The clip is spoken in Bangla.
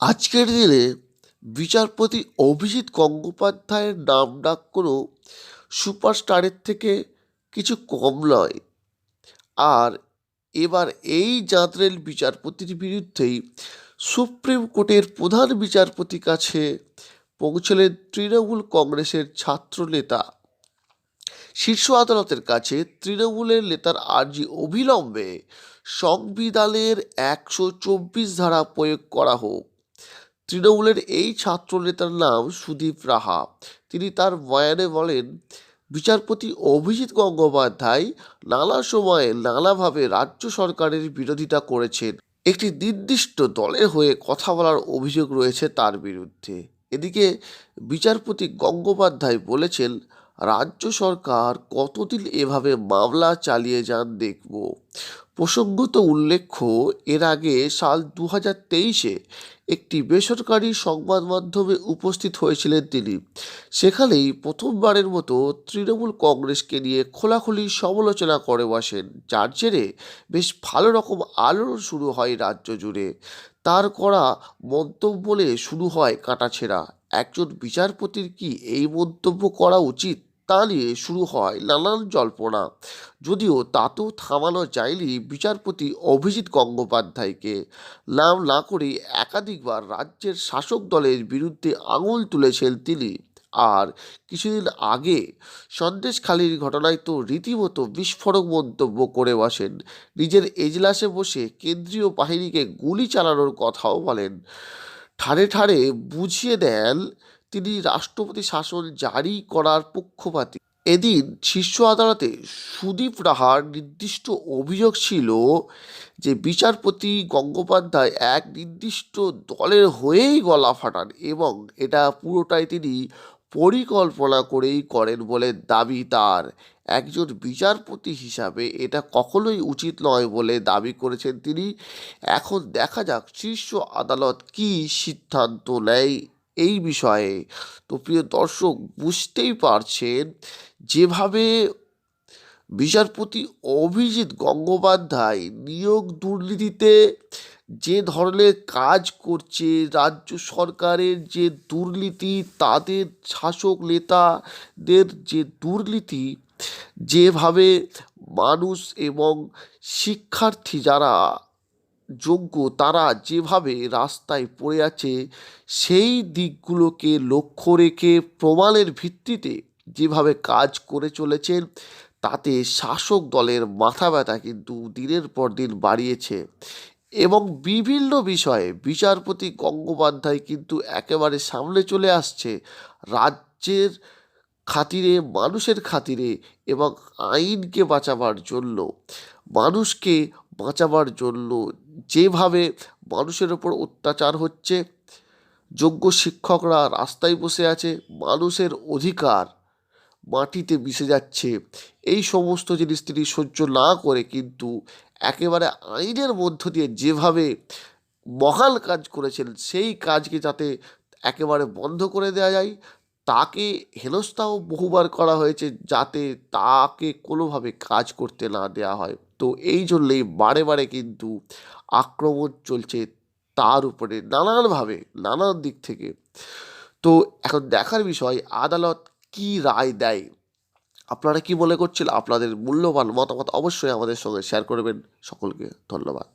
আজকের দিনে বিচারপতি অভিজিৎ গঙ্গোপাধ্যায়ের নাম ডাক কোনো সুপারস্টারের থেকে কিছু কম নয়। আর এবার এই জাঁতরেল বিচারপতির বিরুদ্ধেই সুপ্রিম কোর্টের প্রধান বিচারপতির কাছে পৌঁছলেন তৃণমূল কংগ্রেসের ছাত্রনেতা। শীর্ষ আদালতের কাছে তৃণমূলের নেতার আর্জি অবিলম্বে সংবিধানের 124 ধারা প্রয়োগ করা হোক। তৃণমূলের এই ছাত্রনেতার নাম সুদীপ রাহা। তিনি তার বয়ানে বলেন, বিচারপতি অভিজিৎ গঙ্গোপাধ্যায় নানা সময়ে নানাভাবে রাজ্য সরকারের বিরোধিতা করেছেন। একটি নির্দিষ্ট দলের হয়ে কথা বলার অভিযোগ রয়েছে তার বিরুদ্ধে। এদিকে বিচারপতি গঙ্গোপাধ্যায় বলেছেন, রাজ্য সরকার কতদিন এভাবে মামলা চালিয়ে যান দেখব। প্রসঙ্গত উল্লেখ্য, এর আগে সাল 2023-এ একটি বেসরকারি সংবাদ মাধ্যমে উপস্থিত হয়েছিলেন তিনি। সেখানেই প্রথমবারের মতো তৃণমূল কংগ্রেসকে নিয়ে খোলাখুলি সমালোচনা করে বসেন, যার জেরে বেশ ভালো রকম আলোড়ন শুরু হয় রাজ্য জুড়ে। তার করা মন্তব্য বলে শুরু হয় কাটাছেঁড়া। একজন বিচারপতির কি এই মন্তব্য করা উচিত, তা নিয়ে শুরু হয় নানান জল্পনা। যদিও তাতেও থামানো যায়নি বিচারপতি অভিজিৎ গঙ্গোপাধ্যায়কে। নাম না করে একাধিকবার রাজ্যের শাসক দলের বিরুদ্ধে আঙুল তুলেছেন তিনি। আর কিছুদিন আগে সন্দেশখালির ঘটনায় তো রীতিমতো বিস্ফোরক মন্তব্য করে বসেন। নিজের এজলাসে বসে কেন্দ্রীয় বাহিনীকে গুলি চালানোর কথাও বলেন। ঠাড়ে ঠাড়ে বুঝিয়ে দেন তিনি রাষ্ট্রপতি শাসন জারি করার পক্ষপাতী। এদিন শীর্ষ আদালতে সুদীপ রাহার নির্দিষ্ট অভিযোগ ছিল যে বিচারপতি গঙ্গোপাধ্যায় এক নির্দিষ্ট দলের হয়েই গলা ফাটান এবং এটা পুরোটাই তিনি পরিকল্পনা করেই করেন বলে দাবি তার। একজন বিচারপতি হিসাবে এটা কখনোই উচিত নয় বলে দাবি করেছেন তিনি। এখন দেখা যাক শীর্ষ আদালত কী সিদ্ধান্ত নেয় এই বিষয়ে। তো প্রিয় দর্শক, বুঝতেই পারছেন যেভাবে বিচারপতি অভিজিৎ গঙ্গোপাধ্যায় নিয়োগ দুর্নীতিতে যে ধরনের কাজ করছে, রাজ্য সরকারের যে দুর্নীতি, তাদের শাসক নেতাদের যে দুর্নীতি, যেভাবে মানুষ এবং শিক্ষার্থী যারা যোগ্য তারা যেভাবে রাস্তায় পড়ে আছে, সেই দিকগুলোকে লক্ষ্য রেখে প্রমাণের ভিত্তিতে যেভাবে কাজ করে চলেছেন, তাতে শাসক দলের মাথা ব্যথা কিন্তু দিনের পর দিন বাড়িয়েছে। এবং বিভিন্ন বিষয়ে বিচারপতি গঙ্গোপাধ্যায় কিন্তু একেবারে সামনে চলে আসছে রাজ্যের খাতিরে, মানুষের খাতিরে এবং আইনকে বাঁচাবার জন্য, মানুষকে বাঁচাবার জন্য। যেভাবে মানুষের ওপর অত্যাচার হচ্ছে, যোগ্য শিক্ষকরা রাস্তায় বসে আছে, মানুষের অধিকার মাটিতে মিশে যাচ্ছে, এই সমস্ত জিনিস তিনি সহ্য না করে কিন্তু একেবারে আইনের মধ্য দিয়ে যেভাবে মহান কাজ করেছেন, সেই কাজকে যাতে একেবারে বন্ধ করে দেওয়া যায়, তাকে হেনস্থাও বহুবার করা হয়েছে যাতে তাকে কোনোভাবে কাজ করতে না দেওয়া হয়। তো এই জন্যেই বারে বারে কিন্তু আক্রমণ চলছে তার উপরে নানানভাবে, নানান দিক থেকে। তো এখন দেখার বিষয় আদালত কী রায় দেয়। আপনারা কি মনে করছেন? আপনাদের মূল্যবান মতামত অবশ্যই আমাদের সঙ্গে শেয়ার করবেন। সকলকে ধন্যবাদ।